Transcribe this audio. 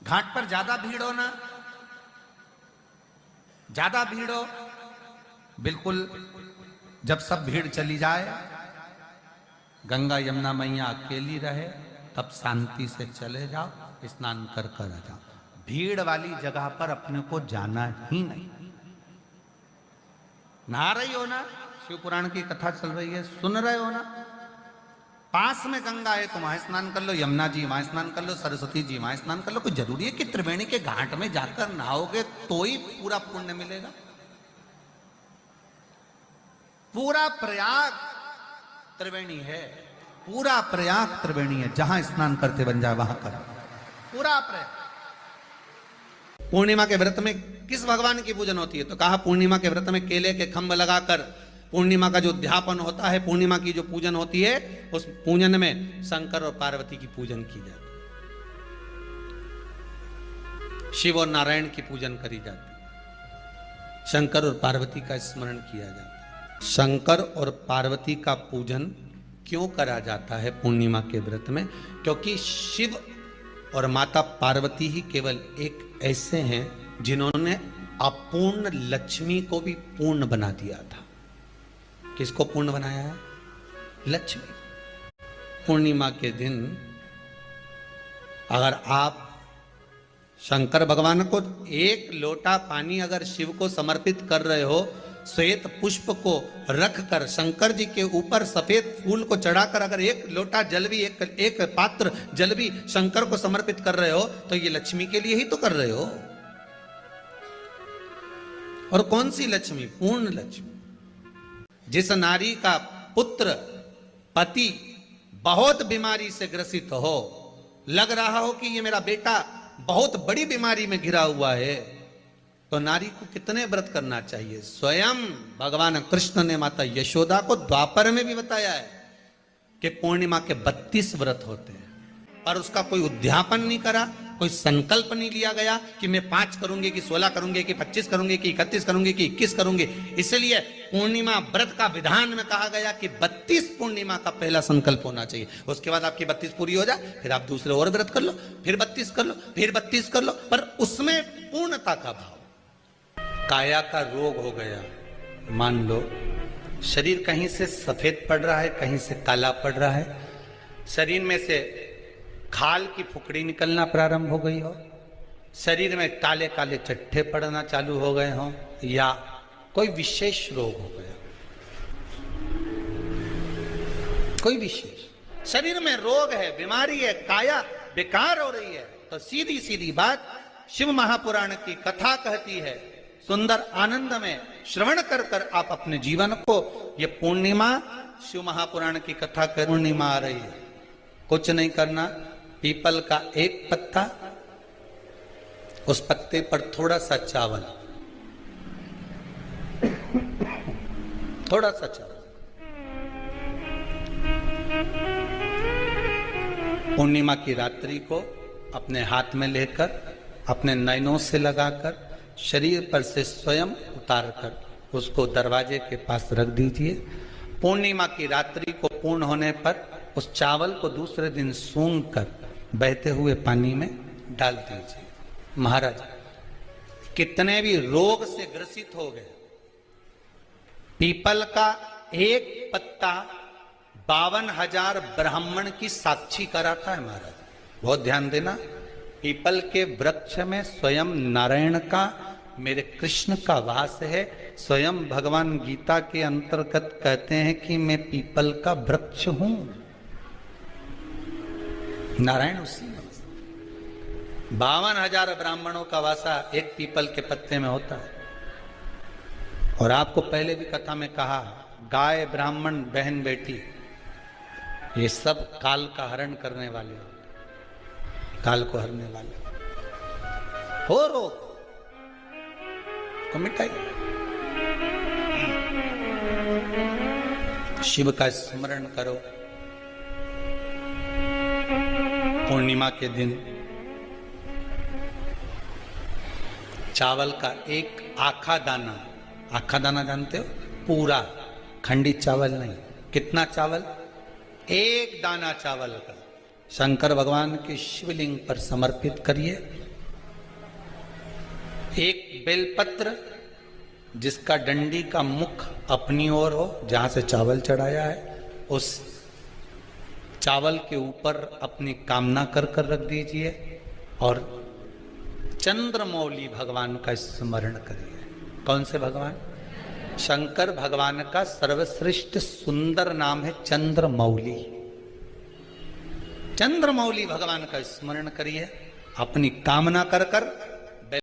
घाट पर ज्यादा भीड़ हो ना, ज्यादा भीड़ हो, बिल्कुल जब सब भीड़ चली जाए, गंगा यमुना मैया अकेली रहे, तब शांति से चले जाओ, स्नान कर कर आ जाओ। भीड़ वाली जगह पर अपने को जाना ही नहीं। नहा रही हो ना, शिव पुराण की कथा चल रही है, सुन रहे हो ना, पास में गंगा है तो वहां स्नान कर लो, यमुना जी वहां स्नान कर लो, सरस्वती जी वहां स्नान कर लो। कोई जरूरी है कि त्रिवेणी के घाट में जाकर नहाओगे तो ही पूरा पुण्य मिलेगा? पूरा प्रयाग त्रिवेणी है, पूरा प्रयाग त्रिवेणी है, जहां स्नान करते बन जाए वहां कर। पूरा प्रयाग। पूर्णिमा के व्रत में किस भगवान की पूजन होती है? तो कहा पूर्णिमा के व्रत में केले के खंभ लगाकर पूर्णिमा का जो अध्यापन होता है, पूर्णिमा की जो पूजन होती है, उस पूजन में शंकर और पार्वती की पूजन की जाती है, शिव और नारायण की पूजन करी जाती है, शंकर और पार्वती का स्मरण किया जाता है। शंकर और पार्वती का पूजन क्यों करा जाता है पूर्णिमा के व्रत में? क्योंकि शिव और माता पार्वती ही केवल एक ऐसे हैं जिन्होंने अपूर्ण लक्ष्मी को भी पूर्ण बना दिया था। किसको पूर्ण बनाया है? लक्ष्मी। पूर्णिमा के दिन अगर आप शंकर भगवान को एक लोटा पानी अगर शिव को समर्पित कर रहे हो, श्वेत पुष्प को रखकर शंकर जी के ऊपर सफेद फूल को चढ़ाकर अगर एक लोटा जल भी, एक पात्र जल भी शंकर को समर्पित कर रहे हो, तो ये लक्ष्मी के लिए ही तो कर रहे हो। और कौन सी लक्ष्मी? पूर्ण लक्ष्मी। जिस नारी का पुत्र पति बहुत बीमारी से ग्रसित हो, लग रहा हो कि ये मेरा बेटा बहुत बड़ी बीमारी में घिरा हुआ है, तो नारी को कितने व्रत करना चाहिए? स्वयं भगवान कृष्ण ने माता यशोदा को द्वापर में भी बताया है कि पूर्णिमा के 32 व्रत होते हैं, पर उसका कोई उद्यापन नहीं करा, कोई संकल्प नहीं लिया गया कि मैं 5 करूंगी कि 16 करूंगी कि 25 करूंगी कि 31 करूंगी कि 21 करूंगी। इसलिए पूर्णिमा व्रत का विधान में कहा गया कि 32 पूर्णिमा का पहला संकल्प होना चाहिए। उसके बाद आपकी 32 पूरी हो जाए, फिर आप दूसरे और व्रत कर लो, फिर 32 कर लो, फिर 32 कर लो, पर उसमें पूर्णता का भाव। काया का रोग हो गया, मान लो शरीर कहीं से सफेद पड़ रहा है, कहीं से काला पड़ रहा है, शरीर में से खाल की फुकड़ी निकलना प्रारंभ हो गई हो, शरीर में काले काले चट्टे पड़ना चालू हो गए हो, या कोई विशेष रोग हो गया, कोई विशेष शरीर में रोग है, बीमारी है, काया बेकार हो रही है, तो सीधी सीधी बात शिव महापुराण की कथा कहती है, सुंदर आनंद में श्रवण कर कर आप अपने जीवन को, ये पूर्णिमा शिव महापुराण की कथा कर, पूर्णिमा आ रही है, कुछ नहीं करना, पीपल का एक पत्ता, उस पत्ते पर थोड़ा सा चावल, थोड़ा सा चावल, पूर्णिमा की रात्रि को अपने हाथ में लेकर अपने नयनों से लगाकर शरीर पर से स्वयं उतारकर उसको दरवाजे के पास रख दीजिए। पूर्णिमा की रात्रि को पूर्ण होने पर उस चावल को दूसरे दिन सूंघ कर बहते हुए पानी में डाल दीजिए। महाराज कितने भी रोग से ग्रसित हो गए, पीपल का एक पत्ता 52,000 ब्राह्मण की साक्षी कराता है। महाराज बहुत ध्यान देना, पीपल के वृक्ष में स्वयं नारायण का, मेरे कृष्ण का वास है। स्वयं भगवान गीता के अंतर्गत कहते हैं कि मैं पीपल का वृक्ष हूं, नारायण उसी में। 52,000 ब्राह्मणों का वासा एक पीपल के पत्ते में होता है। और आपको पहले भी कथा में कहा, गाय, ब्राह्मण, बहन, बेटी, ये सब काल का हरण करने वाले होते, काल को हरने वाले हो, रोग को मिटाइए। शिव का स्मरण करो। पूर्णिमा के दिन चावल का एक आखा दाना, आखा दाना जानते हो? पूरा, खंडित चावल नहीं। कितना चावल? एक दाना चावल का शंकर भगवान के शिवलिंग पर समर्पित करिए एक बेलपत्र जिसका डंडी का मुख अपनी ओर हो, जहां से चावल चढ़ाया है, उस चावल के ऊपर अपनी कामना कर कर रख दीजिए और चंद्रमौली भगवान का स्मरण करिए। कौन से भगवान? शंकर भगवान का सर्वश्रेष्ठ सुंदर नाम है चंद्रमौली। चंद्रमौली भगवान का स्मरण करिए, अपनी कामना कर कर